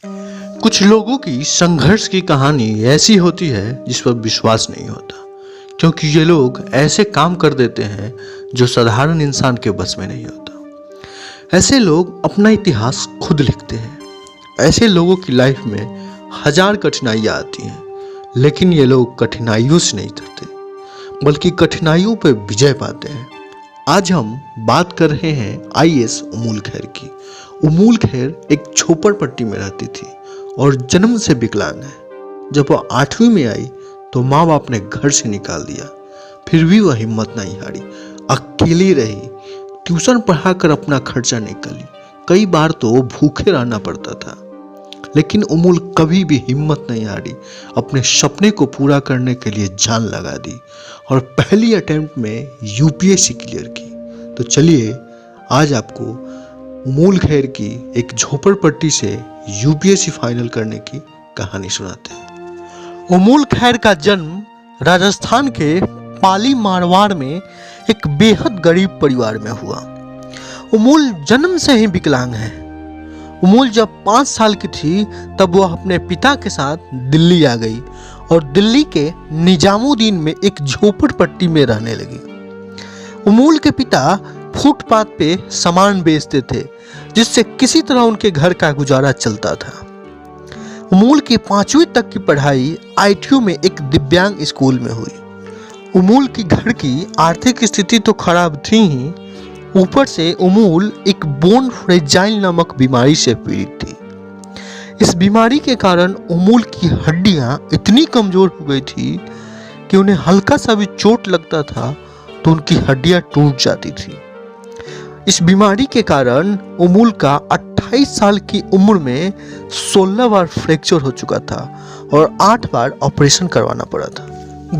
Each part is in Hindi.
कुछ लोगों की संघर्ष की कहानी ऐसी होती है जिस पर विश्वास नहीं होता, क्योंकि ये लोग ऐसे काम कर देते हैं जो साधारण इंसान के बस में नहीं होता। ऐसे लोग अपना इतिहास खुद लिखते हैं। ऐसे लोगों की लाइफ में हजार कठिनाइयाँ आती हैं, लेकिन ये लोग कठिनाइयों से नहीं डरते, बल्कि कठिनाइयों पर विजय पाते हैं। आज हम बात कर रहे हैं आईएएस उमूल खैर की। उमूल खैर एक झोपड़पट्टी में रहती थी और जन्म से विकलांग है। जब वह 8वीं में आई तो माँ बाप ने घर से निकाल दिया, फिर भी वह हिम्मत नहीं हारी, अकेली रही, ट्यूशन पढ़ाकर अपना खर्चा निकाली। कई बार तो भूखे रहना पड़ता था, लेकिन उमूल कभी भी हिम्मत नहीं हारी, अपने सपने को पूरा करने के लिए जान लगा दी और पहली अटेम्प्ट में यूपीएससी क्लियर की। तो चलिए आज आपको उमूल खैर की एक झोपड़पट्टी से यूपीएससी फाइनल करने की कहानी सुनाते हैं। उमूल खैर का जन्म राजस्थान के पाली मारवाड़ में एक बेहद गरीब परिवार में हुआ। उमूल जन्म से ही विकलांग है। उमूल जब 5 साल की थी तब वह अपने पिता के साथ दिल्ली आ गई और दिल्ली के निजामुद्दीन में एक झोपड़पट्टी में रहने लगी। उमूल के पिता फुटपाथ पे सामान बेचते थे, जिससे किसी तरह उनके घर का गुजारा चलता था। उमूल की 5वीं तक की पढ़ाई आईटीयू में एक दिव्यांग स्कूल में हुई। उमूल की घर की आर्थिक स्थिति तो खराब थी ही, ऊपर से उमूल एक बोन फ्रेजाइल नामक बीमारी से पीड़ित थी। इस बीमारी के कारण उमूल की हड्डियां इतनी कमजोर हो गई थी कि उन्हें हल्का सा भी चोट लगता था तो उनकी हड्डियां टूट जाती थी। इस बीमारी के कारण उमूल का 28 साल की उम्र में 16 बार फ्रैक्चर हो चुका था और 8 बार ऑपरेशन करवाना पड़ा था।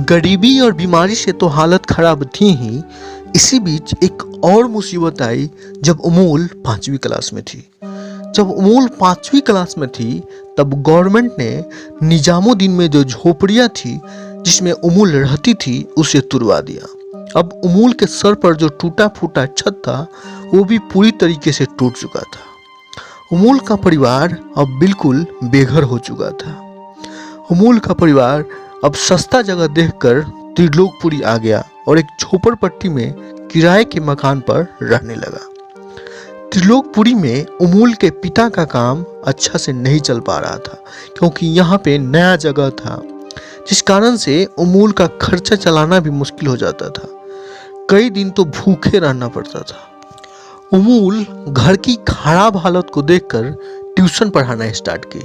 गरीबी और बीमारी से तो हालत खराब थी ही, इसी बीच एक और मुसीबत आई जब उमूल 5वीं क्लास में थी। जब उमूल 5वीं क्लास में थी तब गवर्नमेंट ने निजामुद्दीन में जो झोपड़ियाँ थी जिसमें उमूल रहती थी उसे तुड़वा दिया। अब उमूल के सर पर जो टूटा फूटा छत था वो भी पूरी तरीके से टूट चुका था। उमूल का परिवार अब बिल्कुल बेघर हो चुका था। उमूल का परिवार अब सस्ता जगह देखकर त्रिलोकपुरी आ गया और एक झोपड़पट्टी में किराए के मकान पर रहने लगा। त्रिलोकपुरी में उमूल के पिता का काम अच्छा से नहीं चल पा रहा था, क्योंकि यहाँ पे नया जगह था, जिस कारण से उमूल का खर्चा चलाना भी मुश्किल हो जाता था। कई दिन तो भूखे रहना पड़ता था। उमूल घर की खराब हालत को देखकर ट्यूशन पढ़ाना स्टार्ट की,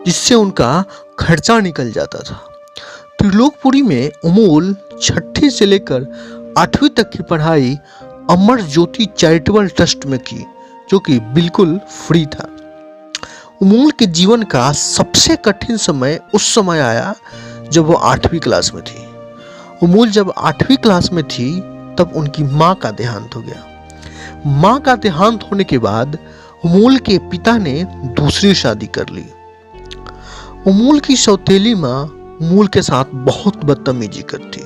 जिससे उनका खर्चा निकल जाता था। त्रिलोकपुरी में उमूल 6ठी से लेकर 8वीं तक की पढ़ाई अमर ज्योति चैरिटेबल ट्रस्ट में की, जो कि बिल्कुल फ्री था। उमूल के जीवन का सबसे कठिन समय उस समय आया जब वो 8वीं क्लास में थी। उमूल जब 8वीं क्लास में थी तब उनकी माँ का देहांत हो गया। माँ का देहांत होने के बाद उमूल के पिता ने दूसरी शादी कर ली। उमूल की सौतेली माँ उमूल के साथ बहुत बदतमीजी करती।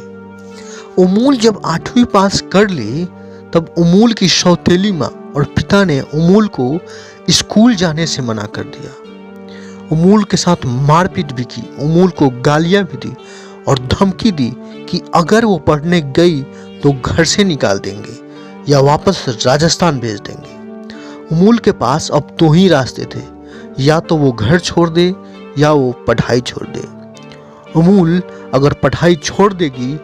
उमूल जब 8वीं पास कर ली तब उमूल की सौतेली माँ और पिता ने उमूल को स्कूल जाने से मना कर दिया। उमूल के साथ मारपीट भी की, उमूल को गालियां भी दी और धमकी दी कि अगर वो पढ़ने गई तो घर से निकाल देंगे या वापस राजस्थान भेज देंगे। उमूल के पास अब 2 ही रास्ते थे, या तो वो घर छोड़ दे या वो पढ़ाई छोड़ दे। उमूल अगर पढ़ाई छोड़ देगी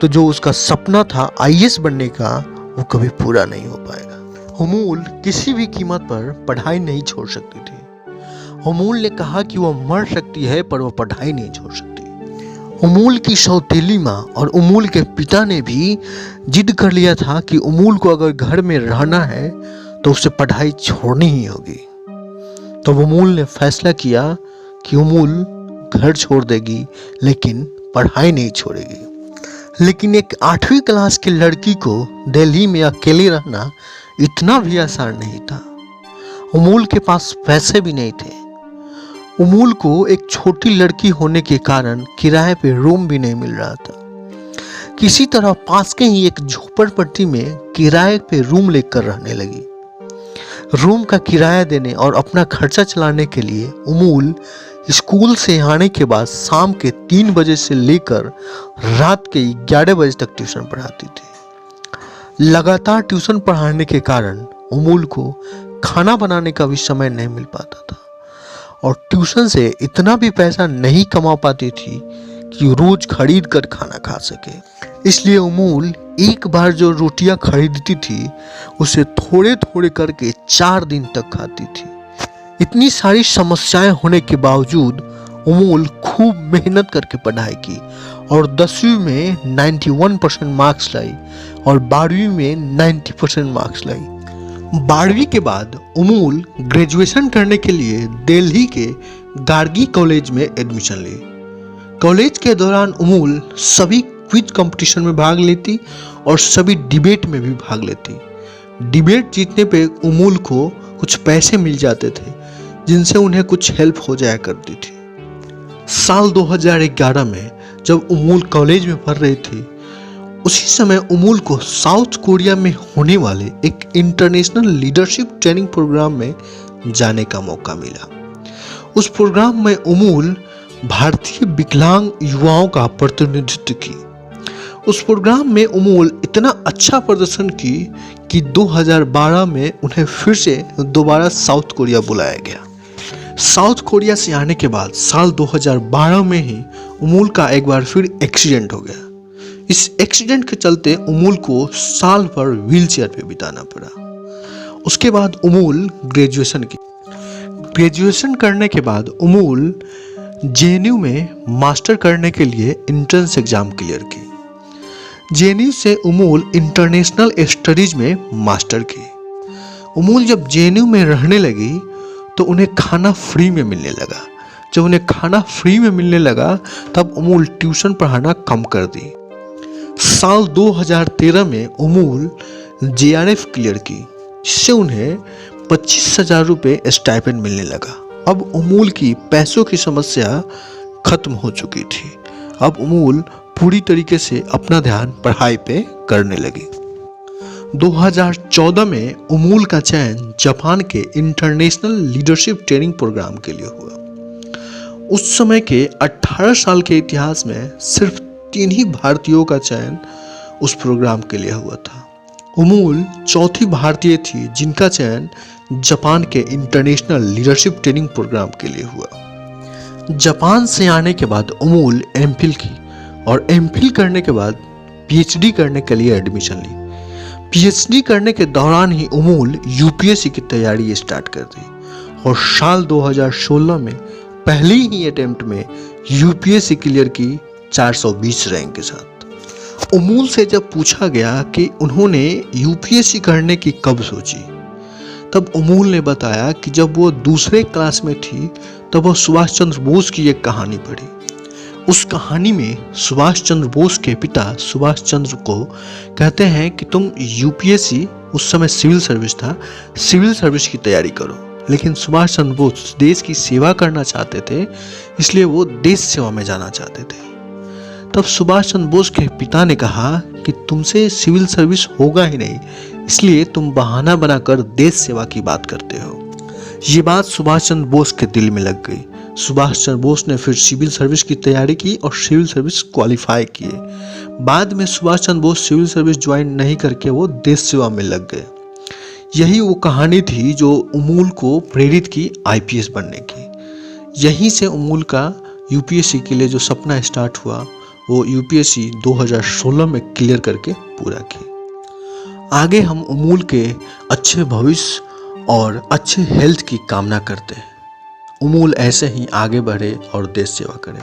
तो जो उसका सपना था आईएएस बनने का वो कभी पूरा नहीं हो पाएगा। उमूल किसी भी कीमत पर पढ़ाई नहीं छोड़ सकती थी। उमूल ने कहा कि वह मर सकती है पर वह पढ़ाई नहीं छोड़ सकती। उमूल की सौतेली माँ और उमूल के पिता ने भी जिद कर लिया था कि उमूल को अगर घर में रहना है तो उसे पढ़ाई छोड़नी ही होगी। तो उमूल ने फैसला किया कि उमूल घर छोड़ देगी लेकिन पढ़ाई नहीं छोड़ेगी। लेकिन एक 8वीं क्लास की लड़की को दिल्ली में अकेले रहना इतना भी आसान नहीं था। उमूल के पास पैसे भी नहीं थे। उमूल को एक छोटी लड़की होने के कारण किराए पे रूम भी नहीं मिल रहा था। किसी तरह पास के ही एक झोपड़पट्टी में किराए पे रूम लेकर रहने लगी। रूम का किराया देने और अपना खर्चा चलाने के लिए अमूल स्कूल से आने के बाद शाम के 3 बजे से लेकर रात के 11 बजे तक ट्यूशन पढ़ाती थी। लगातार ट्यूशन पढ़ाने के कारण अमूल को खाना बनाने का भी समय नहीं मिल पाता था और ट्यूशन से इतना भी पैसा नहीं कमा पाती थी कि रोज खरीद कर खाना खा सके। इसलिए अमूल एक बार जो रोटियां खरीदती थी उसे थोड़े थोड़े करके 4 दिन तक खाती थी। इतनी सारी समस्याएं होने के बावजूद अमूल खूब मेहनत करके पढ़ाई की और 10वीं में 91% मार्क्स लाई और 12वीं में 90% मार्क्स लाई। 12वीं के बाद अमूल ग्रेजुएशन करने के लिए दिल्ली के गार्गी कॉलेज में एडमिशन ली। कॉलेज के दौरान अमूल सभी क्विज कंपटीशन में भाग लेती और सभी डिबेट में भी भाग लेती। डिबेट जीतने पे अमूल को कुछ पैसे मिल जाते थे जिनसे उन्हें कुछ हेल्प हो जाया करती थी। साल 2011 में जब अमूल कॉलेज में पढ़ रही थी उसी समय अमूल को साउथ कोरिया में होने वाले एक इंटरनेशनल लीडरशिप ट्रेनिंग प्रोग्राम में जाने का मौका मिला। उस प्रोग्राम में अमूल भारतीय विकलांग युवाओं का प्रतिनिधित्व की। उस प्रोग्राम में अमूल इतना अच्छा प्रदर्शन की कि 2012 में उन्हें फिर से दोबारा साउथ कोरिया बुलाया गया। साउथ कोरिया से आने के बाद साल 2012 में ही अमूल का एक बार फिर एक्सीडेंट हो गया। इस एक्सीडेंट के चलते अमूल को साल भर व्हीलचेयर पे बिताना पड़ा। उसके बाद अमूल ग्रेजुएशन की। ग्रेजुएशन करने के बाद अमूल जेएनयू में मास्टर करने के लिए एंट्रेंस एग्जाम क्लियर की। जेएनयू से अमूल इंटरनेशनल स्टडीज में मास्टर की। अमूल जब जेएनयू में रहने लगी तो उन्हें खाना फ्री में मिलने लगा। जब उन्हें खाना फ्री में मिलने लगा तब अमूल ट्यूशन पढ़ाना कम कर दी। साल 2013 में अमूल जेआरएफ क्लियर की जिससे उन्हें 25,000 रुपये स्टाइपेंड मिलने लगा। अब अमूल की पैसों की समस्या खत्म हो चुकी थी। अब अमूल पूरी तरीके से अपना ध्यान पढ़ाई पे करने लगी। 2014 में अमूल का चयन जापान के इंटरनेशनल लीडरशिप ट्रेनिंग प्रोग्राम के लिए हुआ। उस समय के 18 साल के इतिहास में सिर्फ 3 ही भारतीयों का चयन उस प्रोग्राम के लिए हुआ था। अमूल चौथी भारतीय थी जिनका चयन जापान के इंटरनेशनल लीडरशिप ट्रेनिंग प्रोग्राम के लिए हुआ। जापान से आने के बाद अमूल एमफिल की और एमफिल करने के बाद पीएचडी करने के लिए एडमिशन ली। पीएचडी करने के दौरान ही अमूल यूपीएससी की तैयारी स्टार्ट कर दी और साल 2016 में पहले ही अटेम्प्ट में यूपीएससी क्लियर की 420 रैंक के साथ। अमूल से जब पूछा गया कि उन्होंने यूपीएससी करने की कब सोची तब अमूल ने बताया कि जब वो दूसरे क्लास में थी तब वो सुभाष चंद्र बोस की एक कहानी पढ़ी। उस कहानी में सुभाष चंद्र बोस के पिता सुभाष चंद्र को कहते हैं कि तुम यूपीएससी, उस समय सिविल सर्विस था, सिविल सर्विस की तैयारी करो। लेकिन सुभाष चंद्र बोस देश की सेवा करना चाहते थे इसलिए वो देश सेवा में जाना चाहते थे। तब सुभाष चंद्र बोस के पिता ने कहा कि तुमसे सिविल सर्विस होगा ही नहीं, इसलिए तुम बहाना बनाकर देश सेवा की बात करते हो। ये बात सुभाष चंद्र बोस के दिल में लग गई। सुभाष चंद्र बोस ने फिर सिविल सर्विस की तैयारी की और सिविल सर्विस क्वालिफाई किए। बाद में Subhash Chandra Bose civil service join नहीं करके वो देश सेवा में लग गए। यही वो कहानी थी जो अमूल को प्रेरित की आईपीएस बनने की। यहीं से अमूल का यूपीएससी के लिए जो सपना स्टार्ट हुआ वो यूपीएससी 2016 में क्लियर करके पूरा किया। आगे हम अमूल के अच्छे भविष्य और अच्छे हेल्थ की कामना करते हैं। अमूल ऐसे ही आगे बढ़े और देश सेवा करे।